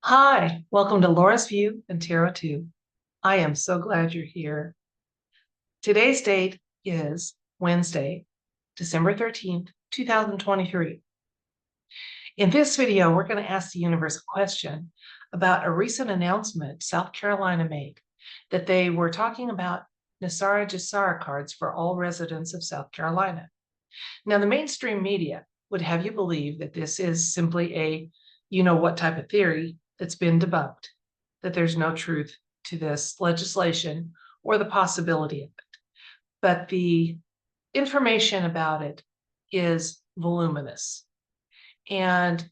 Hi, welcome to Laura's View and Tarot 2. I am so glad you're here. Today's date is Wednesday, December 13th, 2023. In this video, we're going to ask the universe a question about a recent announcement South Carolina made that they were talking about NESARA-GESARA cards for all residents of South Carolina. Now, the mainstream media would have you believe that this is simply a you-know-what type of theory that's been debunked, that there's no truth to this legislation or the possibility of it. But the information about it is voluminous. And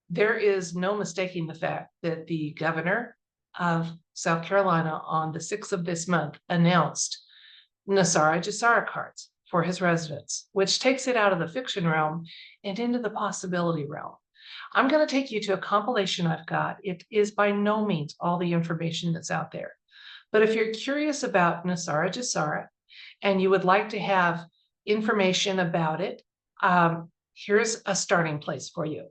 there is no mistaking the fact that the governor of South Carolina on the 6th of this month announced NESARA-GESARA cards for his residents, which takes it out of the fiction realm and into the possibility realm. I'm going to take you to a compilation I've got. It is by no means all the information that's out there. But if you're curious about NESARA-GESARA and you would like to have information about it, here's a starting place for you.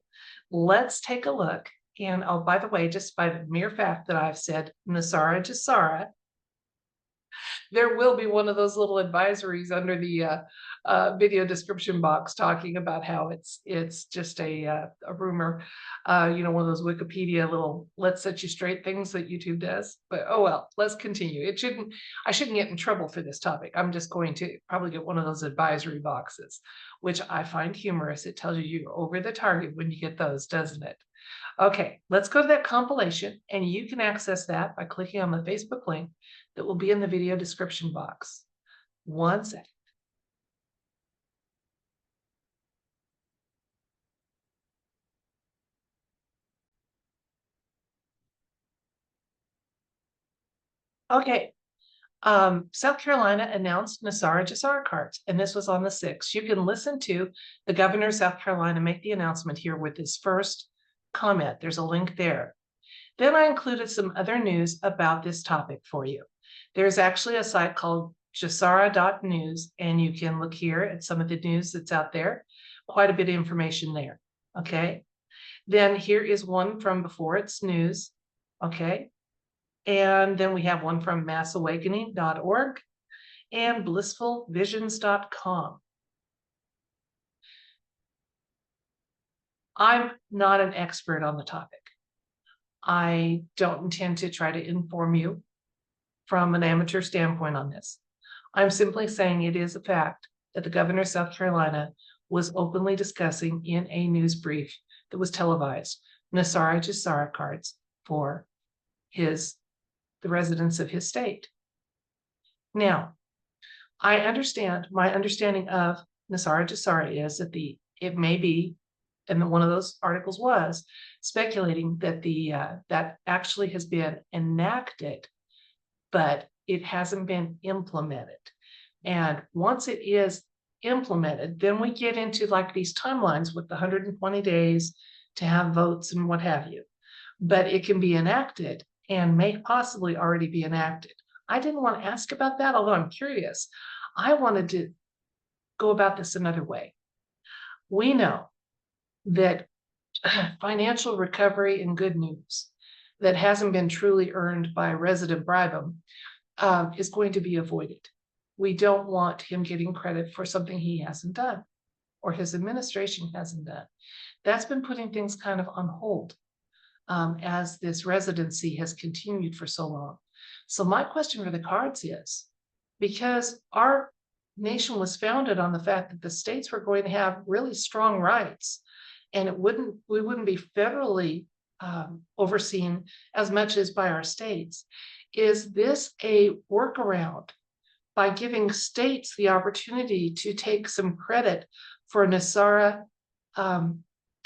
Let's take a look. And oh, by the way, just by the mere fact that I've said NESARA-GESARA, there will be one of those little advisories under the video description box talking about how it's just a rumor, one of those Wikipedia little let's set you straight things that YouTube does. But oh well, let's continue. I shouldn't get in trouble for this topic. I'm just going to probably get one of those advisory boxes, which I find humorous. It tells you you're over the target when you get those, doesn't it? Okay, let's go to that compilation, and you can access that by clicking on the Facebook link that will be in the video description box. 1 second. Okay, South Carolina announced NESARA-GESARA cards, and this was on the 6th. You can listen to the governor of South Carolina make the announcement here with his first comment. There's a link there. Then I included some other news about this topic for you. There's actually a site called GESARA.news, and you can look here at some of the news that's out there. Quite a bit of information there, okay? Then here is one from before it's news, okay? And then we have one from massawakening.org and blissfulvisions.com. I'm not an expert on the topic. I don't intend to try to inform you from an amateur standpoint on this. I'm simply saying it is a fact that the governor of South Carolina was openly discussing in a news brief that was televised NESARA-GESARA cards for the residents of his state. Now, my understanding of NESARA-GESARA is that it may be, and one of those articles was speculating that that actually has been enacted, but it hasn't been implemented. And once it is implemented, then we get into like these timelines with the 120 days to have votes and what have you. But it can be enacted and may possibly already be enacted. I didn't want to ask about that, although I'm curious. I wanted to go about this another way. We know that financial recovery and good news that hasn't been truly earned by resident bribum is going to be avoided. We don't want him getting credit for something he hasn't done or his administration hasn't done. That's been putting things kind of on hold as this residency has continued for so long. So my question for the cards is, because our nation was founded on the fact that the states were going to have really strong rights, and we wouldn't be federally overseen as much as by our states. Is this a workaround by giving states the opportunity to take some credit for NESARA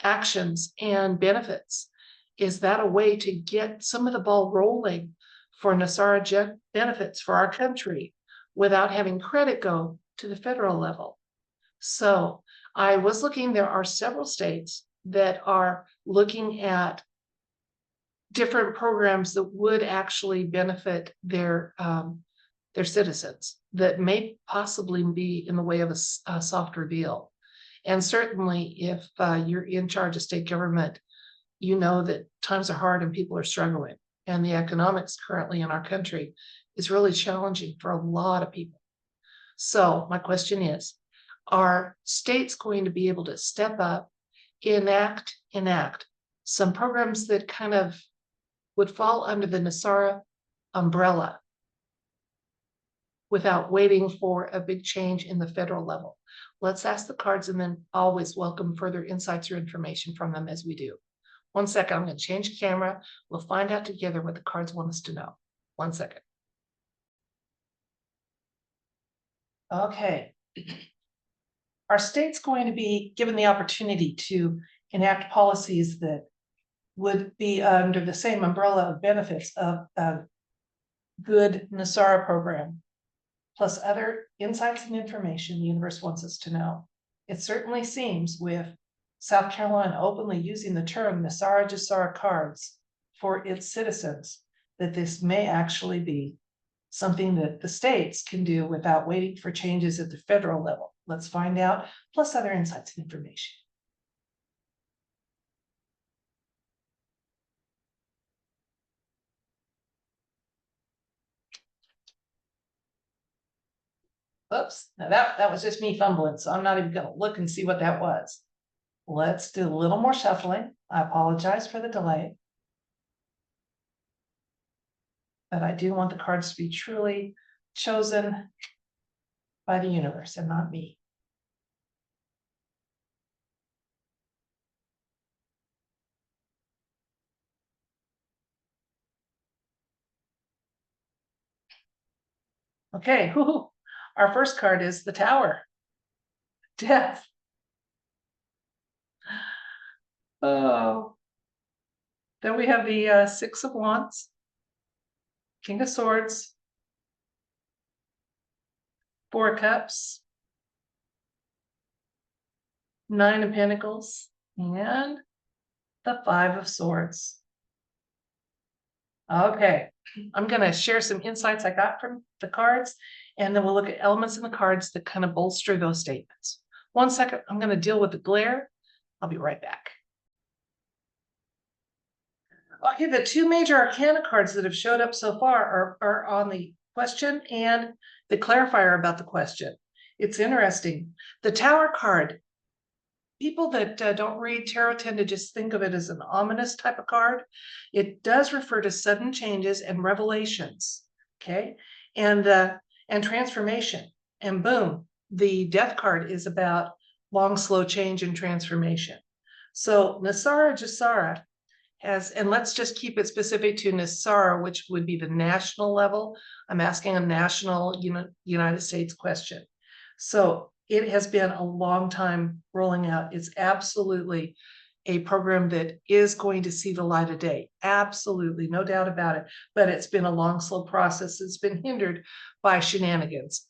actions and benefits? Is that a way to get some of the ball rolling for NESARA benefits for our country without having credit go to the federal level? So I was looking, there are several states that are looking at different programs that would actually benefit their citizens that may possibly be in the way of a soft reveal. And certainly if you're in charge of state government, you know that times are hard and people are struggling. And the economics currently in our country is really challenging for a lot of people. So my question is, are states going to be able to step up, enact some programs that kind of would fall under the NESARA umbrella without waiting for a big change in the federal level? Let's ask the cards and then always welcome further insights or information from them as we do. 1 second, I'm going to change the camera. We'll find out together what the cards want us to know. 1 second. Okay. Are states going to be given the opportunity to enact policies that would be under the same umbrella of benefits of a good NESARA program, plus other insights and information the universe wants us to know? It certainly seems, with South Carolina openly using the term NESARA-GESARA cards for its citizens, that this may actually be something that the states can do without waiting for changes at the federal level. Let's find out, plus other insights and information. Oops, now that was just me fumbling, so I'm not even gonna look and see what that was. Let's do a little more shuffling. I apologize for the delay. But I do want the cards to be truly chosen by the universe and not me. Okay, our first card is the Tower. Death. Oh. Then we have the Six of Wands, King of Swords, Four of Cups, Nine of Pentacles, and the Five of Swords. Okay, I'm going to share some insights I got from the cards, and then we'll look at elements in the cards that kind of bolster those statements. 1 second, I'm going to deal with the glare. I'll be right back. Okay, the two major arcana cards that have showed up so far are on the question and the clarifier about the question. It's interesting. The Tower card, people that don't read tarot tend to just think of it as an ominous type of card. It does refer to sudden changes and revelations, okay? And transformation. And boom, the Death card is about long, slow change and transformation. So NESARA-GESARA has, and let's just keep it specific to NESARA, which would be the national level. I'm asking a national United States question. So it has been a long time rolling out. It's absolutely a program that is going to see the light of day. Absolutely, no doubt about it. But it's been a long, slow process. It's been hindered by shenanigans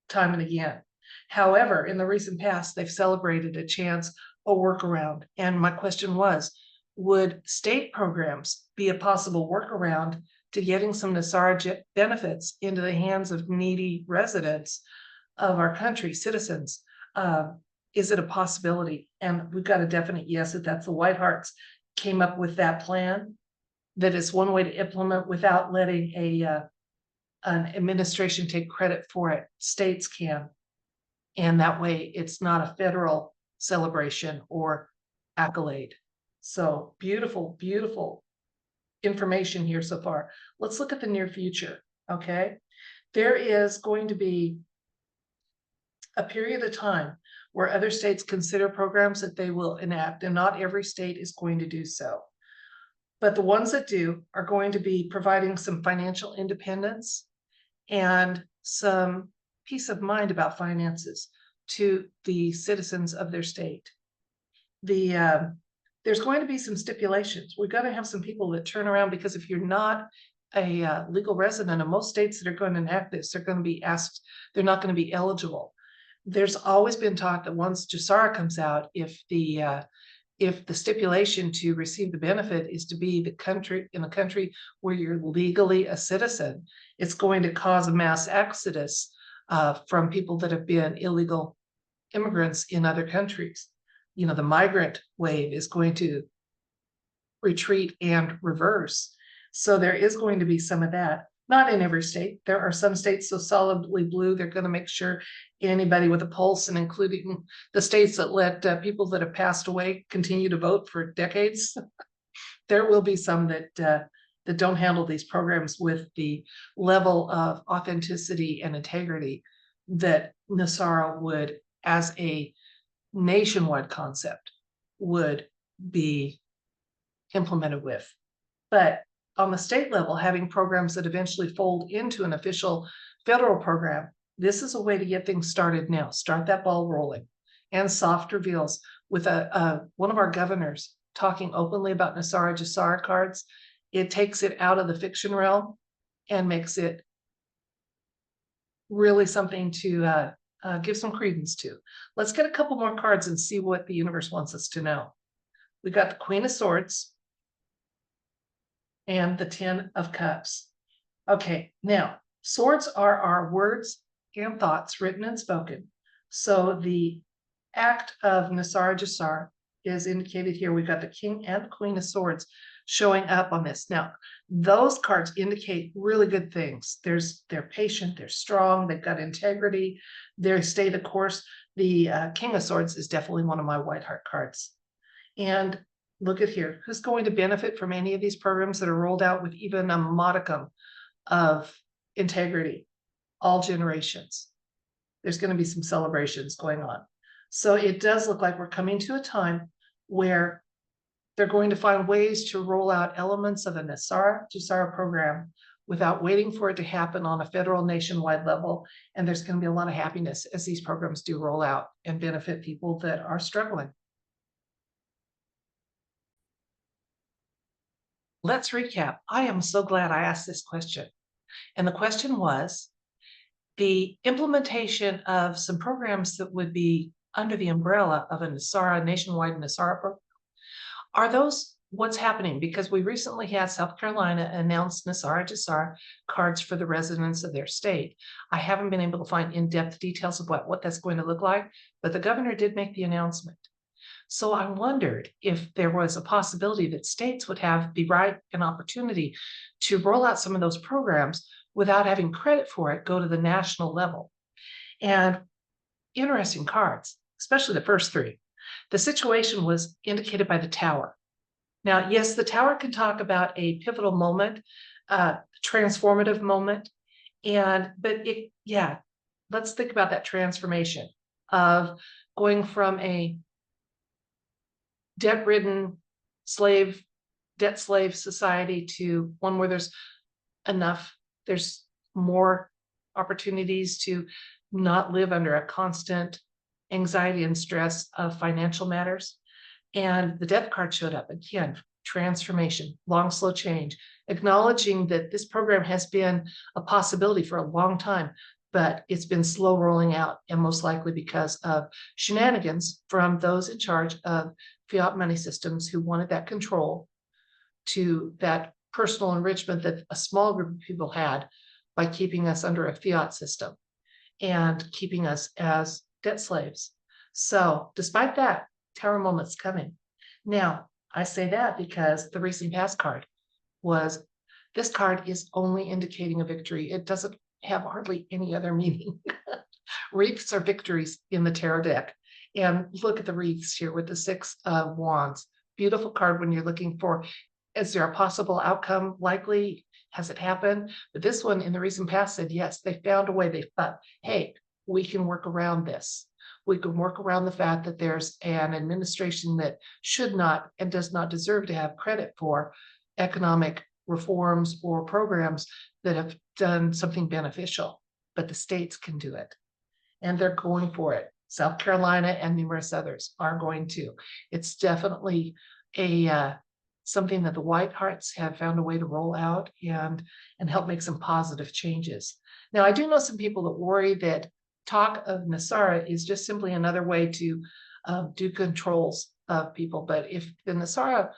time and again. However, in the recent past, they've celebrated a chance, a workaround. And my question was, would state programs be a possible workaround to getting some NESARA benefits into the hands of needy residents of our country, citizens? Is it a possibility? And we've got a definite yes, that's the White Hearts came up with that plan. That is one way to implement without letting an administration take credit for it. States can. And that way it's not a federal celebration or accolade. So beautiful, beautiful information here so far. Let's look at the near future, okay? There is going to be a period of time where other states consider programs that they will enact, and not every state is going to do so. But the ones that do are going to be providing some financial independence and some peace of mind about finances to the citizens of their state. There's going to be some stipulations. We're going to have some people that turn around, because if you're not a legal resident of most states that are going to enact this, they're going to be asked, they're not going to be eligible. There's always been talk that once GESARA comes out, if the stipulation to receive the benefit is to be in a country where you're legally a citizen, it's going to cause a mass exodus from people that have been illegal immigrants in other countries. The migrant wave is going to retreat and reverse. So there is going to be some of that. Not in every state. There are some states so solidly blue, they're going to make sure anybody with a pulse, and including the states that let people that have passed away continue to vote for decades. There will be some that don't handle these programs with the level of authenticity and integrity that NESARA would, as a nationwide concept, would be implemented with. But on the state level, having programs that eventually fold into an official federal program, this is a way to get things started now. Start that ball rolling. And soft reveals with one of our governors talking openly about NESARA-GESARA cards. It takes it out of the fiction realm and makes it really something to give some credence to. Let's get a couple more cards and see what the universe wants us to know. We got the Queen of Swords and the Ten of Cups. Okay, now, swords are our words and thoughts, written and spoken. So the act of NESARA-GESARA is indicated here. We've got the King and the Queen of Swords showing up on this. Now, those cards indicate really good things. They're patient, they're strong, they've got integrity, they stay the course. The King of Swords is definitely one of my White Heart cards. And look at here, who's going to benefit from any of these programs that are rolled out with even a modicum of integrity? All generations. There's going to be some celebrations going on. So it does look like we're coming to a time where they're going to find ways to roll out elements of a NESARA-GESARA program without waiting for it to happen on a federal nationwide level. And there's going to be a lot of happiness as these programs do roll out and benefit people that are struggling. Let's recap. I am so glad I asked this question. And the question was the implementation of some programs that would be under the umbrella of a NESARA, nationwide NESARA program. Are those what's happening? Because we recently had South Carolina announce NESARA-GESARA cards for the residents of their state. I haven't been able to find in-depth details of what that's going to look like, but the governor did make the announcement. So I wondered if there was a possibility that states would have the right and opportunity to roll out some of those programs without having credit for it go to the national level. And interesting cards, especially the first three. The situation was indicated by the Tower. Now, yes, the Tower can talk about a pivotal moment, transformative moment, let's think about that transformation of going from a debt-ridden debt slave society to one where there's more opportunities to not live under a constant anxiety and stress of financial matters. And the Death card showed up again, transformation, long, slow change, acknowledging that this program has been a possibility for a long time, but it's been slow rolling out, and most likely because of shenanigans from those in charge of fiat money systems who wanted that control to that personal enrichment that a small group of people had by keeping us under a fiat system and keeping us as debt slaves. So despite that, Tower moment's coming. Now, I say that because the recent past card was, this card is only indicating a victory. It doesn't have hardly any other meaning. Wreaths are victories in the tarot deck. And look at the wreaths here with the Six of Wands. Beautiful card when you're looking for, is there a possible outcome likely? Has it happened? But this one in the recent past said, yes, they found a way. They thought, hey, we can work around this. We can work around the fact that there's an administration that should not and does not deserve to have credit for economic reforms or programs that have done something beneficial, but the states can do it. And they're going for it. South Carolina and numerous others are going to. It's definitely something that the White Hearts have found a way to roll out and help make some positive changes. Now, I do know some people that worry that talk of NESARA is just simply another way to do controls of people. But if the NESARA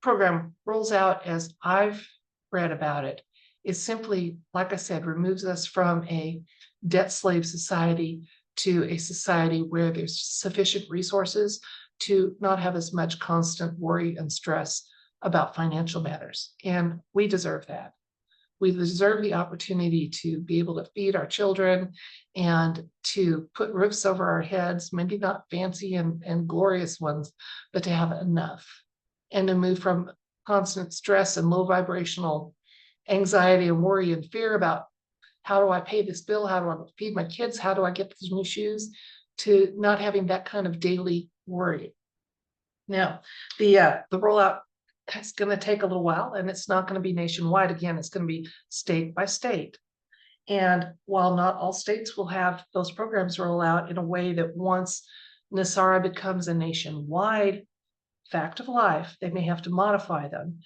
program rolls out as I've read about it, it simply, like I said, removes us from a debt slave society to a society where there's sufficient resources to not have as much constant worry and stress about financial matters, and we deserve that. We deserve the opportunity to be able to feed our children and to put roofs over our heads, maybe not fancy and glorious ones, but to have enough and to move from constant stress and low vibrational anxiety and worry and fear about how do I pay this bill? How do I feed my kids? How do I get these new shoes? To not having that kind of daily worry. Now, the rollout is going to take a little while, and it's not going to be nationwide. Again, it's going to be state by state. And while not all states will have those programs roll out in a way that once NESARA becomes a nationwide fact of life, they may have to modify them.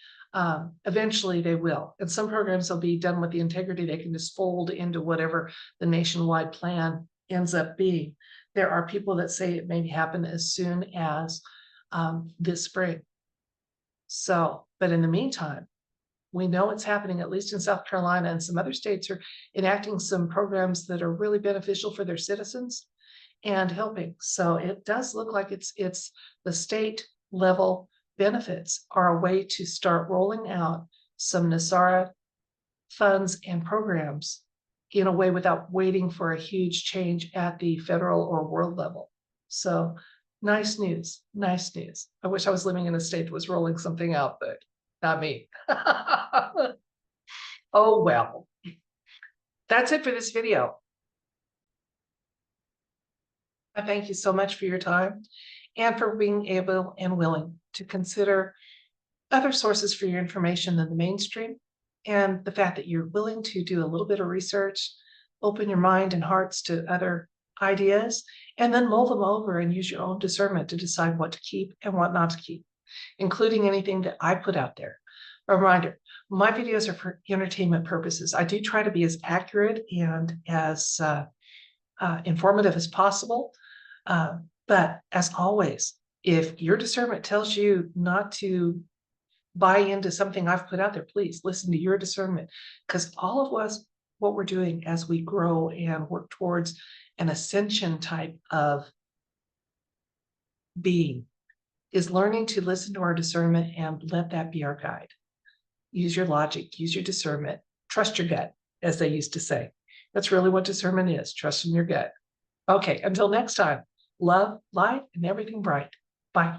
Eventually they will. And some programs will be done with the integrity they can just fold into whatever the nationwide plan ends up being. There are people that say it may happen as soon as this spring. So, but in the meantime, we know it's happening, at least in South Carolina, and some other states are enacting some programs that are really beneficial for their citizens and helping. So it does look like it's the state level benefits are a way to start rolling out some NESARA funds and programs in a way without waiting for a huge change at the federal or world level. So nice news, nice news. I wish I was living in a state that was rolling something out, but not me. Oh, well, that's it for this video. I thank you so much for your time and for being able and willing to consider other sources for your information than the mainstream, and the fact that you're willing to do a little bit of research, open your mind and hearts to other ideas, and then mull them over and use your own discernment to decide what to keep and what not to keep, including anything that I put out there. A reminder, my videos are for entertainment purposes. I do try to be as accurate and as informative as possible. But as always, if your discernment tells you not to buy into something I've put out there, please listen to your discernment, because all of us, what we're doing as we grow and work towards an ascension type of being is learning to listen to our discernment and let that be our guide. Use your logic, use your discernment, trust your gut, as they used to say. That's really what discernment is, trusting your gut. Okay, until next time, love, light, and everything bright. Bye.